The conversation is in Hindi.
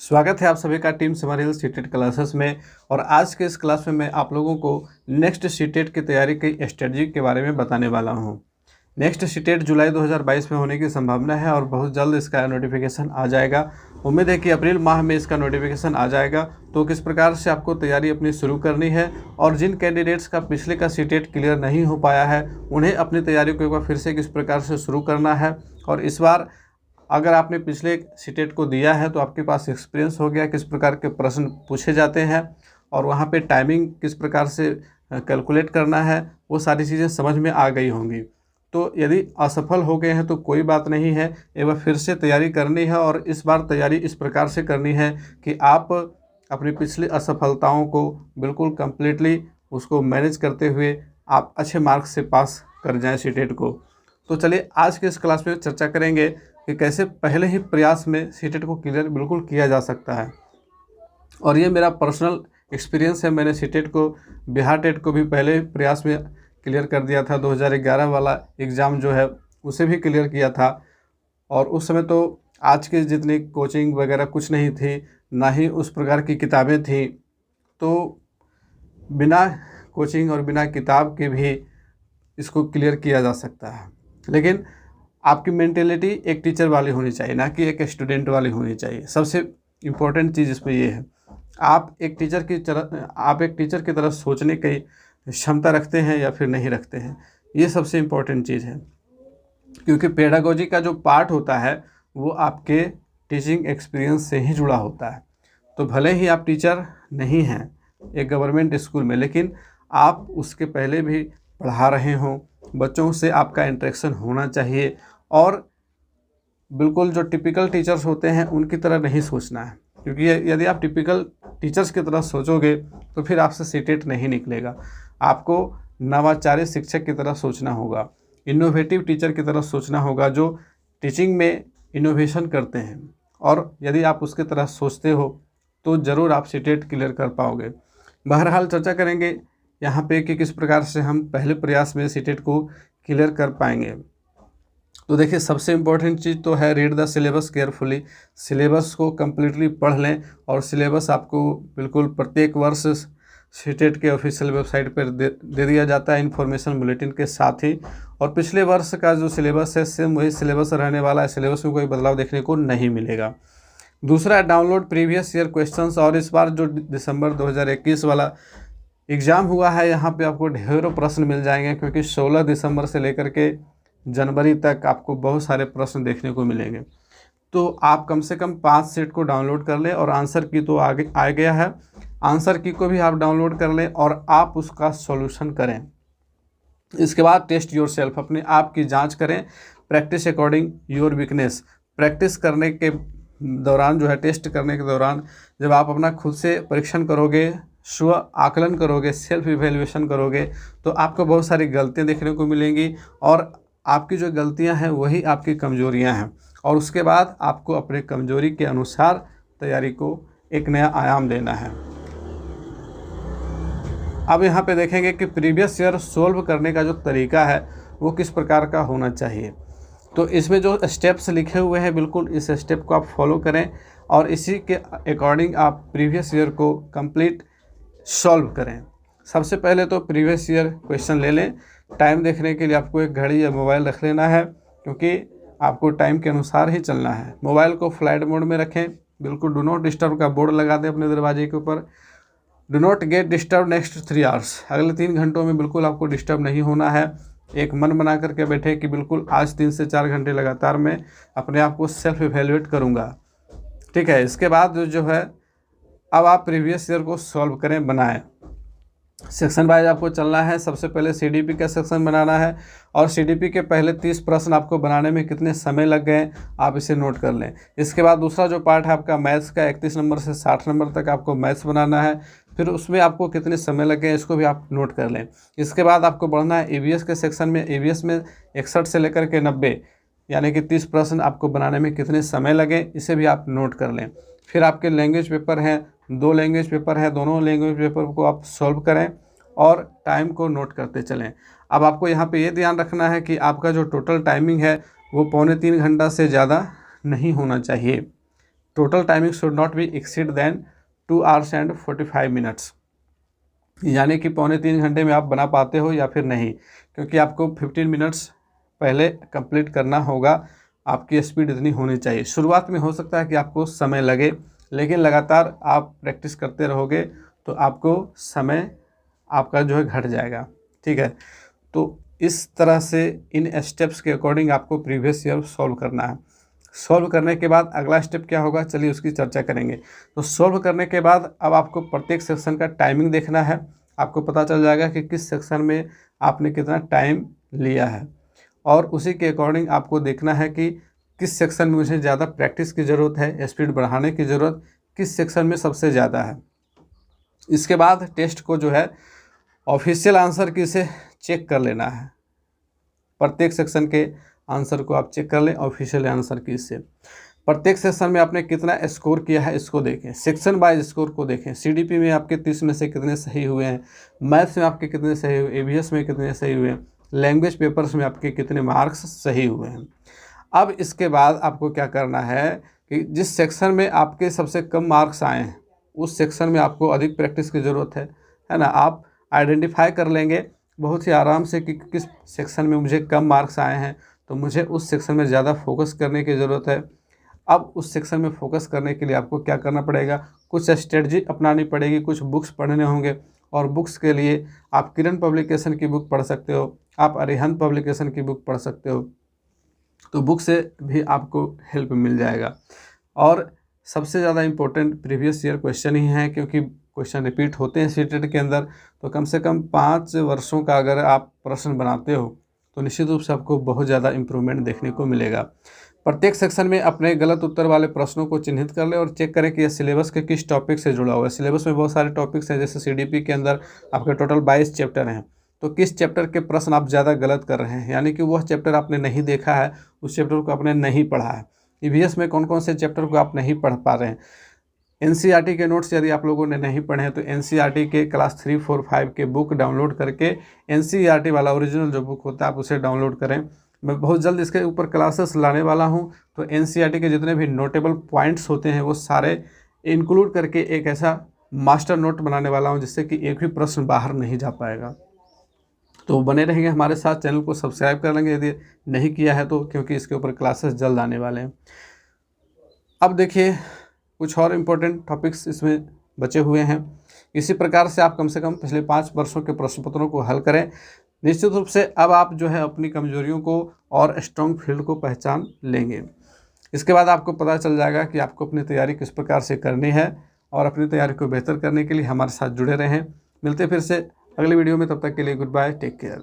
स्वागत है आप सभी का टीम सिमरियल सीटेट क्लासेस में। और आज के इस क्लास में मैं आप लोगों को नेक्स्ट सीटेट की तैयारी की स्ट्रेटजी के बारे में बताने वाला हूं। नेक्स्ट सीटेट जुलाई 2022 में होने की संभावना है और बहुत जल्द इसका नोटिफिकेशन आ जाएगा। उम्मीद है कि अप्रैल माह में इसका नोटिफिकेशन आ जाएगा। तो किस प्रकार से आपको तैयारी अपनी शुरू करनी है और जिन कैंडिडेट्स का पिछले का सीटेट क्लियर नहीं हो पाया है उन्हें अपनी तैयारी को एक बार फिर से किस प्रकार से शुरू करना है। और इस बार अगर आपने पिछले सीटेट को दिया है तो आपके पास एक्सपीरियंस हो गया किस प्रकार के प्रश्न पूछे जाते हैं और वहाँ पे टाइमिंग किस प्रकार से कैलकुलेट करना है, वो सारी चीज़ें समझ में आ गई होंगी। तो यदि असफल हो गए हैं तो कोई बात नहीं है, एक बार फिर से तैयारी करनी है। और इस बार तैयारी इस प्रकार से करनी है कि आप अपनी पिछली असफलताओं को बिल्कुल कम्प्लीटली उसको मैनेज करते हुए आप अच्छे मार्क्स से पास कर जाएँ सीटेट को। तो चलिए आज के इस क्लास में चर्चा करेंगे कि कैसे पहले ही प्रयास में सीटेट को क्लियर बिल्कुल किया जा सकता है। और ये मेरा पर्सनल एक्सपीरियंस है। मैंने सीटेट को, बिहार टेट को भी पहले प्रयास में क्लियर कर दिया था। 2011 वाला एग्ज़ाम जो है उसे भी क्लियर किया था। और उस समय तो आज की जितनी कोचिंग वगैरह कुछ नहीं थी, ना ही उस प्रकार की किताबें थी। तो बिना कोचिंग और बिना किताब के भी इसको क्लियर किया जा सकता है। लेकिन आपकी मेंटेलिटी एक टीचर वाली होनी चाहिए, ना कि एक स्टूडेंट वाली होनी चाहिए। सबसे इम्पोर्टेंट चीज़ इसमें ये है, आप एक टीचर की तरह सोचने की क्षमता रखते हैं या फिर नहीं रखते हैं। ये सबसे इम्पोर्टेंट चीज़ है, क्योंकि पेडागोजी का जो पार्ट होता है वो आपके टीचिंग एक्सपीरियंस से ही जुड़ा होता है। तो भले ही आप टीचर नहीं हैं एक गवर्नमेंट स्कूल में, लेकिन आप उसके पहले भी पढ़ा रहे हों, बच्चों से आपका इंटरेक्शन होना चाहिए। और बिल्कुल जो टिपिकल टीचर्स होते हैं उनकी तरह नहीं सोचना है, क्योंकि यदि आप टिपिकल टीचर्स की तरह सोचोगे तो फिर आपसे सीटेट नहीं निकलेगा। आपको नवाचारी शिक्षक की तरह सोचना होगा, इनोवेटिव टीचर की तरह सोचना होगा, जो टीचिंग में इनोवेशन करते हैं। और यदि आप उसकी तरह सोचते हो तो ज़रूर आप सीटेट क्लियर कर पाओगे। बहरहाल चर्चा करेंगे यहाँ पे कि किस प्रकार से हम पहले प्रयास में सीटेट को क्लियर कर पाएंगे। तो देखिए, सबसे इम्पोर्टेंट चीज़ तो है read the syllabus carefully. Syllabus को कम्प्लीटली पढ़ लें। और सिलेबस आपको बिल्कुल प्रत्येक वर्ष सीटेट के ऑफिशियल वेबसाइट पर दे दिया जाता है इन्फॉर्मेशन बुलेटिन के साथ ही। और पिछले वर्ष का जो सिलेबस है सेम वही सिलेबस रहने वाला है, सिलेबस में कोई बदलाव देखने को नहीं मिलेगा। दूसरा, डाउनलोड प्रीवियस ईयर क्वेश्चंस। और इस बार जो दिसंबर 2021 वाला एग्ज़ाम हुआ है यहाँ पे आपको ढेरों प्रश्न मिल जाएंगे, क्योंकि 16 दिसंबर से लेकर के जनवरी तक आपको बहुत सारे प्रश्न देखने को मिलेंगे। तो आप कम से कम 5 सेट को डाउनलोड कर लें। और आंसर की तो आगे आ गया है, आंसर की को भी आप डाउनलोड कर लें और आप उसका सॉल्यूशन करें। इसके बाद टेस्ट योर सेल्फ, अपने आप की जांच करें। Practice according your weakness. Practice करने के दौरान जो है, टेस्ट करने के दौरान जब आप अपना खुद से परीक्षण करोगे, स्व आकलन करोगे, सेल्फ इवेल्युएशन करोगे, तो आपको बहुत सारी गलतियां देखने को मिलेंगी। और आपकी जो गलतियां हैं वही आपकी कमजोरियां हैं। और उसके बाद आपको अपने कमजोरी के अनुसार तैयारी को एक नया आयाम देना है। अब यहाँ पे देखेंगे कि प्रीवियस ईयर सोल्व करने का जो तरीका है वो किस प्रकार का होना चाहिए। तो इसमें जो स्टेप्स लिखे हुए हैं, बिल्कुल इस स्टेप को आप फॉलो करें और इसी के अकॉर्डिंग आप प्रीवियस ईयर को कंप्लीट सॉल्व करें। सबसे पहले तो प्रीवियस ईयर क्वेश्चन ले लें। टाइम देखने के लिए आपको एक घड़ी या मोबाइल रख लेना है, क्योंकि आपको टाइम के अनुसार ही चलना है। मोबाइल को फ्लाइट मोड में रखें। बिल्कुल डू नॉट डिस्टर्ब का बोर्ड लगा दें अपने दरवाजे के ऊपर। Do not get disturb next 3 hours. अगले 3 घंटों में बिल्कुल आपको डिस्टर्ब नहीं होना है। एक मन बना करके बैठे कि बिल्कुल आज 3 से 4 घंटे लगातार मैं अपने आप को सेल्फ इवेल्युएट करूँगा। ठीक है। इसके बाद जो है, अब आप प्रीवियस ईयर को सॉल्व करें, बनाएं। सेक्शन वाइज आपको चलना है। सबसे पहले सीडीपी का सेक्शन बनाना है और सीडीपी के पहले 30 प्रश्न आपको बनाने में कितने समय लग गए आप इसे नोट कर लें। इसके बाद दूसरा जो पार्ट है आपका मैथ्स का, 31 नंबर से 60 नंबर तक आपको मैथ्स बनाना है। फिर उसमें आपको कितने समय लग गए इसको भी आप नोट कर लें। इसके बाद आपको बढ़ना है ईवीएस के सेक्शन में। ईवीएस में 61 से लेकर के 90 यानी कि 30 प्रश्न आपको बनाने में कितने समय लगे, इसे भी आप नोट कर लें। फिर आपके लैंग्वेज पेपर हैं, 2 लैंग्वेज पेपर है, दोनों लैंग्वेज पेपर को आप सॉल्व करें और टाइम को नोट करते चलें। अब आपको यहाँ पे ये ध्यान रखना है कि आपका जो टोटल टाइमिंग है वो 2.25 घंटा से ज़्यादा नहीं होना चाहिए। Total timing should not be exceed than 2 hours and 45 minutes, यानी कि 2.25 घंटे में आप बना पाते हो या फिर नहीं, क्योंकि आपको 15 मिनट्स पहले कंप्लीट करना होगा। आपकी स्पीड इतनी होनी चाहिए। शुरुआत में हो सकता है कि आपको समय लगे, लेकिन लगातार आप प्रैक्टिस करते रहोगे तो आपको समय आपका जो है घट जाएगा। ठीक है, तो इस तरह से इन स्टेप्स के अकॉर्डिंग आपको प्रीवियस ईयर सॉल्व करना है। सॉल्व करने के बाद अगला स्टेप क्या होगा, चलिए उसकी चर्चा करेंगे। तो सॉल्व करने के बाद अब आपको प्रत्येक सेक्शन का टाइमिंग देखना है। आपको पता चल जाएगा कि किस सेक्शन में आपने कितना टाइम लिया है, और उसी के अकॉर्डिंग आपको देखना है कि किस सेक्शन में मुझे ज़्यादा प्रैक्टिस की ज़रूरत है, स्पीड बढ़ाने की ज़रूरत किस सेक्शन में सबसे ज़्यादा है। इसके बाद टेस्ट को जो है ऑफिशियल आंसर की से चेक कर लेना है। प्रत्येक सेक्शन के आंसर को आप चेक कर लें ऑफिशियल आंसर की से। प्रत्येक सेक्शन में आपने कितना स्कोर किया है इसको देखें, सेक्शन वाइज स्कोर को देखें। सीडीपी में आपके 30 में से कितने सही हुए हैं, मैथ्स में आपके कितने सही हुए, ईवीएस में कितने सही हुए हैं, लैंग्वेज पेपर्स में आपके कितने मार्क्स सही हुए हैं। अब इसके बाद आपको क्या करना है कि जिस सेक्शन में आपके सबसे कम मार्क्स आए हैं उस सेक्शन में आपको अधिक प्रैक्टिस की ज़रूरत है ना। आप आइडेंटिफाई कर लेंगे बहुत ही आराम से कि किस सेक्शन में मुझे कम मार्क्स आए हैं, तो मुझे उस सेक्शन में ज़्यादा फोकस करने की ज़रूरत है। अब उस सेक्शन में फोकस करने के लिए आपको क्या करना पड़ेगा, कुछ स्ट्रेटजी अपनानी पड़ेगी, कुछ बुक्स पढ़ने होंगे। और बुक्स के लिए आप किरण पब्लिकेशन की बुक पढ़ सकते हो, आप अरिहंत पब्लिकेशन की बुक पढ़ सकते हो, तो बुक से भी आपको हेल्प मिल जाएगा। और सबसे ज़्यादा इम्पोर्टेंट प्रीवियस ईयर क्वेश्चन ही हैं, क्योंकि क्वेश्चन रिपीट होते हैं सीटेट के अंदर। तो कम से कम 5 वर्षों का अगर आप प्रश्न बनाते हो तो निश्चित रूप से आपको बहुत ज़्यादा इम्प्रूवमेंट देखने को मिलेगा। प्रत्येक सेक्शन में अपने गलत उत्तर वाले प्रश्नों को चिन्हित कर ले और चेक करें कि यह सिलेबस के किस टॉपिक से जुड़ा हुआ है। सिलेबस में बहुत सारे टॉपिक्स हैं, जैसे सीडीपी के अंदर आपके टोटल 22 चैप्टर हैं। तो किस चैप्टर के प्रश्न आप ज़्यादा गलत कर रहे हैं, यानी कि वह चैप्टर आपने नहीं देखा है, उस चैप्टर को आपने नहीं पढ़ा है। ईवीएस में कौन कौन से चैप्टर को आप नहीं पढ़ पा रहे हैं। एनसीईआरटी के नोट्स यदि आप लोगों ने नहीं पढ़े हैं तो एनसीईआरटी के क्लास 3, 4, 5 के बुक डाउनलोड करके एनसीईआरटी वाला ओरिजिनल जो बुक होता है आप उसे डाउनलोड करें। मैं बहुत जल्द इसके ऊपर क्लासेस लाने वाला हूं, तो एनसीईआरटी के जितने भी नोटेबल पॉइंट्स होते हैं वो सारे इंक्लूड करके एक ऐसा मास्टर नोट बनाने वाला हूं जिससे कि एक भी प्रश्न बाहर नहीं जा पाएगा। तो बने रहेंगे हमारे साथ, चैनल को सब्सक्राइब कर लेंगे यदि नहीं किया है तो, क्योंकि इसके ऊपर क्लासेस जल्द आने वाले हैं। अब देखिए कुछ और इम्पोर्टेंट टॉपिक्स इसमें बचे हुए हैं। इसी प्रकार से आप कम से कम पिछले 5 वर्षों के प्रश्न पत्रों को हल करें। निश्चित रूप से अब आप जो है अपनी कमजोरियों को और स्ट्रॉन्ग फील्ड को पहचान लेंगे। इसके बाद आपको पता चल जाएगा कि आपको अपनी तैयारी किस प्रकार से करनी है, और अपनी तैयारी को बेहतर करने के लिए हमारे साथ जुड़े रहें। मिलते फिर से अगली वीडियो में, तब तक के लिए गुड बाय, टेक केयर।